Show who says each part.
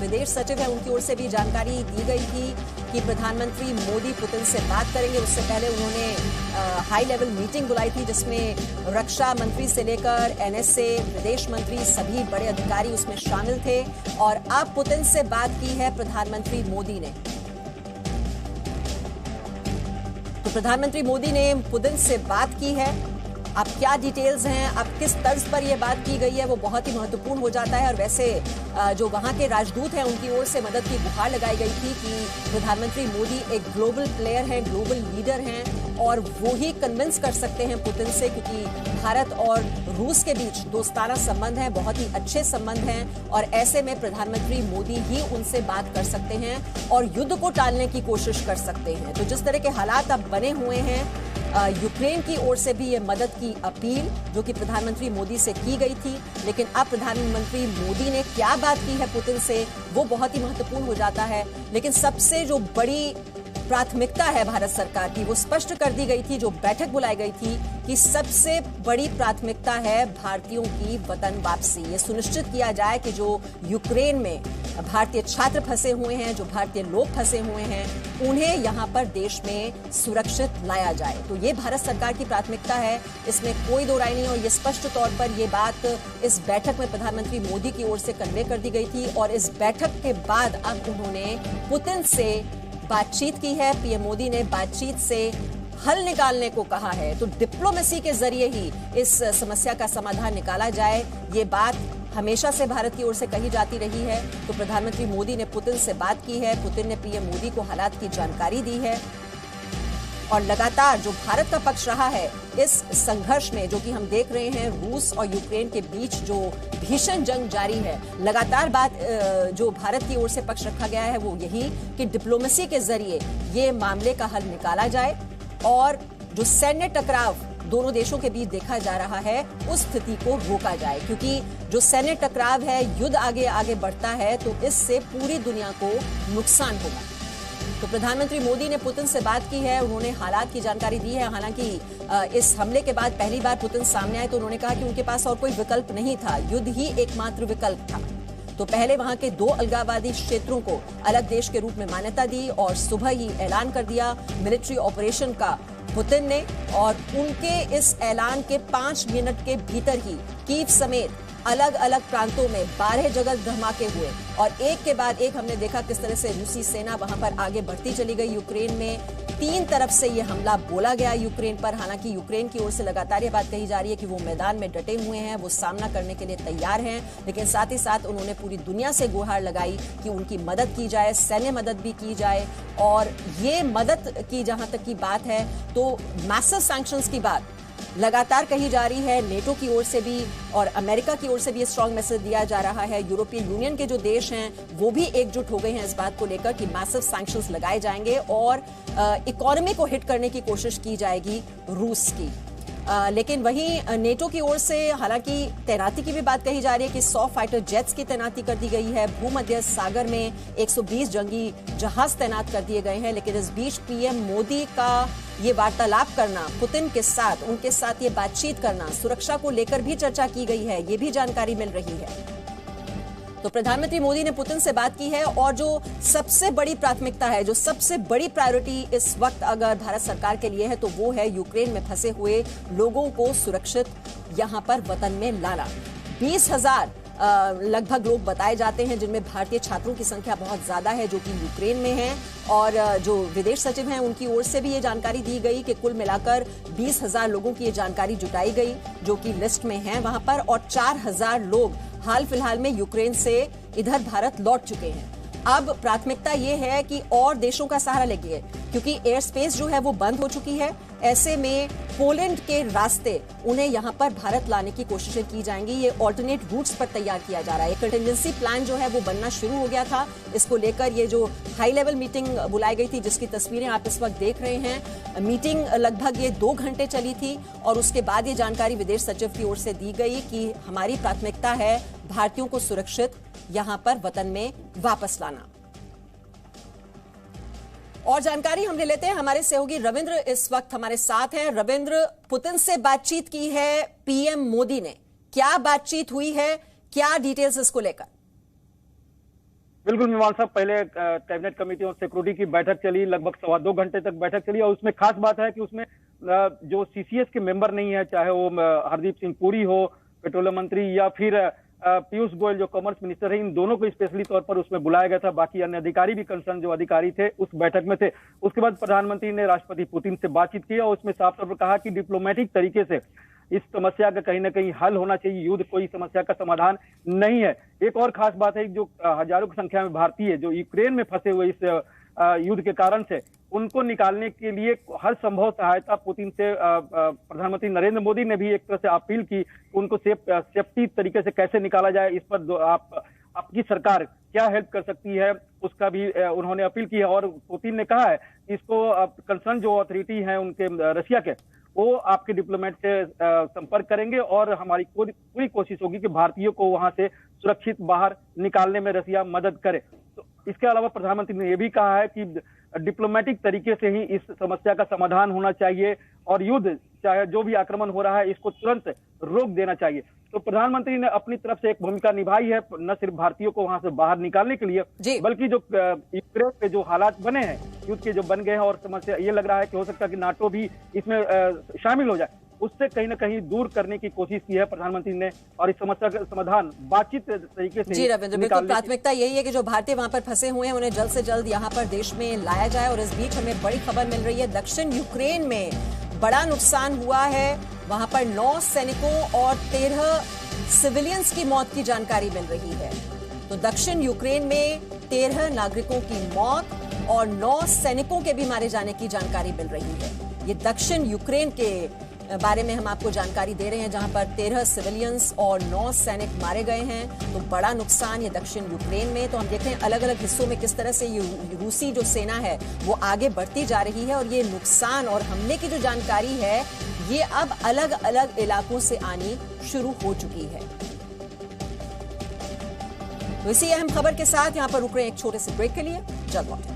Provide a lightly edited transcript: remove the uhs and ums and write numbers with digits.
Speaker 1: विदेश सचिव है उनकी ओर से भी जानकारी दी गई थी कि प्रधानमंत्री मोदी पुतिन से बात करेंगे। उससे पहले उन्होंने हाई लेवल मीटिंग बुलाई थी जिसमें रक्षा मंत्री से लेकर एनएसए, विदेश मंत्री, सभी बड़े अधिकारी उसमें शामिल थे। और अब पुतिन से बात की है प्रधानमंत्री मोदी ने। तो प्रधानमंत्री मोदी ने पुतिन से बात की है। अब क्या डिटेल्स हैं, अब किस तर्ज पर यह बात की गई है, वो बहुत ही महत्वपूर्ण हो जाता है। और वैसे जो वहां के राजदूत हैं उनकी ओर से मदद की गुहार लगाई गई थी कि प्रधानमंत्री मोदी एक ग्लोबल प्लेयर हैं, ग्लोबल लीडर हैं और वो ही कन्विंस कर सकते हैं पुतिन से, क्योंकि भारत और रूस के बीच दोस्ताना संबंध हैं, बहुत ही अच्छे संबंध हैं और ऐसे में प्रधानमंत्री मोदी ही उनसे बात कर सकते हैं और युद्ध को टालने की कोशिश कर सकते हैं। तो जिस तरह के हालात अब बने हुए हैं, यूक्रेन की ओर से भी ये मदद की अपील जो कि प्रधानमंत्री मोदी से की गई थी, लेकिन अब प्रधानमंत्री मोदी ने क्या बात की है पुतिन से वो बहुत ही महत्वपूर्ण हो जाता है। लेकिन सबसे जो बड़ी प्राथमिकता है भारत सरकार की वो स्पष्ट कर दी गई थी, जो बैठक बुलाई गई थी कि सबसे बड़ी प्राथमिकता है भारतीयों की वतन वापसी। ये सुनिश्चित किया जाए कि जो यूक्रेन में भारतीय छात्र फंसे हुए हैं, जो भारतीय लोग फंसे हुए हैं, उन्हें यहाँ पर देश में सुरक्षित लाया जाए। तो ये भारत सरकार की प्राथमिकता है, इसमें कोई दो राय नहीं। और ये स्पष्ट तौर पर ये बात इस बैठक में प्रधानमंत्री मोदी की ओर से कन्वे कर दी गई थी और इस बैठक के बाद अब उन्होंने पुतिन से बातचीत की है। पीएम मोदी ने बातचीत से हल निकालने को कहा है। तो डिप्लोमेसी के जरिए ही इस समस्या का समाधान निकाला जाए, ये बात हमेशा से भारत की ओर से कही जाती रही है। तो प्रधानमंत्री मोदी ने पुतिन से बात की है, पुतिन ने पीएम मोदी को हालात की जानकारी दी है और लगातार जो भारत का पक्ष रहा है इस संघर्ष में, जो कि हम देख रहे हैं रूस और यूक्रेन के बीच जो भीषण जंग जारी है, लगातार बात जो भारत की ओर से पक्ष रखा गया है वो यही कि डिप्लोमेसी के जरिए ये मामले का हल निकाला जाए और जो सैन्य टकराव दोनों देशों के बीच देखा जा रहा है उस स्थिति को रोका जाए, क्योंकि जो सैन्य टकराव है, युद्ध आगे आगे बढ़ता है तो इससे पूरी दुनिया को नुकसान होगा। तो प्रधानमंत्री मोदी ने पुतिन से बात की है, उन्होंने हालात की जानकारी दी है। हालांकि इस हमले के बाद पहली बार पुतिन सामने आए तो उन्होंने कहा कि उनके पास और कोई विकल्प नहीं था, युद्ध ही एकमात्र विकल्प था। तो पहले वहां के 2 अलगाववादी क्षेत्रों को अलग देश के रूप में मान्यता दी और सुबह ही ऐलान कर दिया मिलिट्री ऑपरेशन का पुतिन ने। और उनके इस ऐलान के 5 मिनट के भीतर ही कीव समेत अलग अलग प्रांतों में 12 जगह धमाके हुए और एक के बाद एक हमने देखा किस तरह से रूसी सेना वहां पर आगे बढ़ती चली गई। यूक्रेन में 3 तरफ से ये हमला बोला गया यूक्रेन पर। हालांकि यूक्रेन की ओर से लगातार ये बात कही जा रही है कि वो मैदान में डटे हुए हैं, वो सामना करने के लिए तैयार हैं, लेकिन साथ ही साथ उन्होंने पूरी दुनिया से गुहार लगाई कि उनकी मदद की जाए, सैन्य मदद भी की जाए। और ये मदद की जहां तक की बात है तो मैसिव सैंक्शंस की बात लगातार कही जा रही है, नेटो की ओर से भी और अमेरिका की ओर से भी स्ट्रांग मैसेज दिया जा रहा है। यूरोपियन यूनियन के जो देश हैं वो भी एकजुट हो गए हैं इस बात को लेकर कि मैसिव सैंक्शंस लगाए जाएंगे और इकोनॉमी को हिट करने की कोशिश की जाएगी रूस की। लेकिन वहीं नेटो की ओर से हालांकि तैनाती की भी बात कही जा रही है कि 100 फाइटर जेट्स की तैनाती कर दी गई है। भूमध्य सागर में 120 जंगी जहाज तैनात कर दिए गए हैं। लेकिन इस बीच पीएम मोदी का ये वार्तालाप करना पुतिन के साथ, उनके साथ ये बातचीत करना, सुरक्षा को लेकर भी चर्चा की गई है, ये भी जानकारी मिल रही है। तो प्रधानमंत्री मोदी ने पुतिन से बात की है और जो सबसे बड़ी प्राथमिकता है, जो सबसे बड़ी प्रायोरिटी इस वक्त अगर भारत सरकार के लिए है तो वो है यूक्रेन में फंसे हुए लोगों को सुरक्षित यहां पर वतन में लाना। 20,000 लगभग लोग बताए जाते हैं जिनमें भारतीय छात्रों की संख्या बहुत ज्यादा है जो कि यूक्रेन में हैं। और जो विदेश सचिव हैं उनकी ओर से भी ये जानकारी दी गई कि कुल मिलाकर 20,000 लोगों की ये जानकारी जुटाई गई जो कि लिस्ट में हैं वहां पर, और 4,000 लोग हाल फिलहाल में यूक्रेन से इधर भारत लौट चुके हैं। अब प्राथमिकता ये है कि और देशों का सहारा लेंगे क्योंकि एयर स्पेस जो है वो बंद हो चुकी है। ऐसे में पोलैंड के रास्ते उन्हें यहां पर भारत लाने की कोशिशें की जाएंगी। ये ऑल्टरनेट रूट्स पर तैयार किया जा रहा है। कंटिजेंसी प्लान जो है वो बनना शुरू हो गया था। इसको लेकर ये जो हाई लेवल मीटिंग बुलाई गई थी जिसकी तस्वीरें आप इस वक्त देख रहे हैं, मीटिंग लगभग ये 2 घंटे चली थी और उसके बाद ये जानकारी विदेश सचिव की ओर से दी गई कि हमारी प्राथमिकता है भारतीयों को सुरक्षित यहां पर वतन में वापस लाना। और जानकारी हम ले लेते हैं, हमारे सहयोगी रविंद्र इस वक्त हमारे साथ हैं। रविंद्र, पुतिन से बातचीत की है पीएम मोदी ने, क्या बातचीत हुई है, क्या डिटेल्स इसको लेकर?
Speaker 2: बिल्कुल मीमांसा साहब, पहले कैबिनेट कमेटी और सिक्योरिटी की बैठक चली, लगभग 2.25 घंटे तक बैठक चली और उसमें खास बात है कि उसमें जो सीसीएस के मेंबर नहीं है, चाहे वो हरदीप सिंह पुरी हो पेट्रोलियम मंत्री या फिर पीयूष गोयल जो कॉमर्स मिनिस्टर है, इन दोनों को स्पेशली तौर पर उसमें बुलाया गया था। बाकी अन्य अधिकारी भी कंसर्न जो अधिकारी थे उस बैठक में थे। उसके बाद प्रधानमंत्री ने राष्ट्रपति पुतिन से बातचीत की और उसमें साफ तौर पर कहा कि डिप्लोमेटिक तरीके से इस समस्या का कहीं ना कहीं हल होना चाहिए, युद्ध कोई समस्या का समाधान नहीं है। एक और खास बात है, जो हजारों की संख्या में भारतीय जो यूक्रेन में फंसे हुए इस युद्ध के कारण से, उनको निकालने के लिए हर संभव सहायता पुतिन से प्रधानमंत्री नरेंद्र मोदी ने भी एक तरह से अपील की। उनको सेफ्टी तरीके से कैसे निकाला जाए, इस पर आपकी सरकार क्या हेल्प कर सकती है, उसका भी उन्होंने अपील की है। और पुतिन ने कहा है कि इसको कंसर्न जो अथॉरिटी है उनके रशिया के, वो आपके डिप्लोमेट से संपर्क करेंगे और हमारी पूरी कोशिश होगी कि भारतीयों को वहां से सुरक्षित बाहर निकालने में रशिया मदद करे। तो इसके अलावा प्रधानमंत्री ने यह भी कहा है कि डिप्लोमेटिक तरीके से ही इस समस्या का समाधान होना चाहिए और युद्ध, चाहे जो भी आक्रमण हो रहा है, इसको तुरंत रोक देना चाहिए। तो प्रधानमंत्री ने अपनी तरफ से एक भूमिका निभाई है, न सिर्फ भारतीयों को वहां से बाहर निकालने के लिए, बल्कि जो यूक्रेन के जो हालात बने हैं, युद्ध के जो बन गए हैं, और समस्या ये लग रहा है कि हो सकता है कि नाटो भी इसमें शामिल हो जाए, उससे कहीं ना कहीं दूर करने की कोशिश की है प्रधानमंत्री ने। और इस समस्या का समाधान बातचीत तरीके से।
Speaker 1: जी रविंद्र, बिल्कुल प्राथमिकता यही है कि जो भारतीय वहां पर फंसे हुए हैं उन्हें जल्द से जल्द यहाँ पर देश में लाया जाए। और इस बीच हमें बड़ी खबर मिल रही है, दक्षिण यूक्रेन में बड़ा नुकसान हुआ है। वहां पर 9 सैनिकों और 13 सिविलियंस की मौत की जानकारी मिल रही है। तो दक्षिण यूक्रेन में 13 नागरिकों की मौत और 9 सैनिकों के भी मारे जाने की जानकारी मिल रही है। ये दक्षिण यूक्रेन के बारे में हम आपको जानकारी दे रहे हैं, जहां पर 13 सिविलियंस और 9 सैनिक मारे गए हैं। तो बड़ा नुकसान ये दक्षिण यूक्रेन में। तो हम देखते हैं अलग अलग हिस्सों में किस तरह से रूसी जो सेना है वो आगे बढ़ती जा रही है। और ये नुकसान और हमले की जो जानकारी है ये अब अलग अलग इलाकों से आनी शुरू हो चुकी है। तो इसी अहम खबर के साथ यहां पर रुक रहे हैं एक छोटे से ब्रेक के लिए, जल्द लौटेंगे।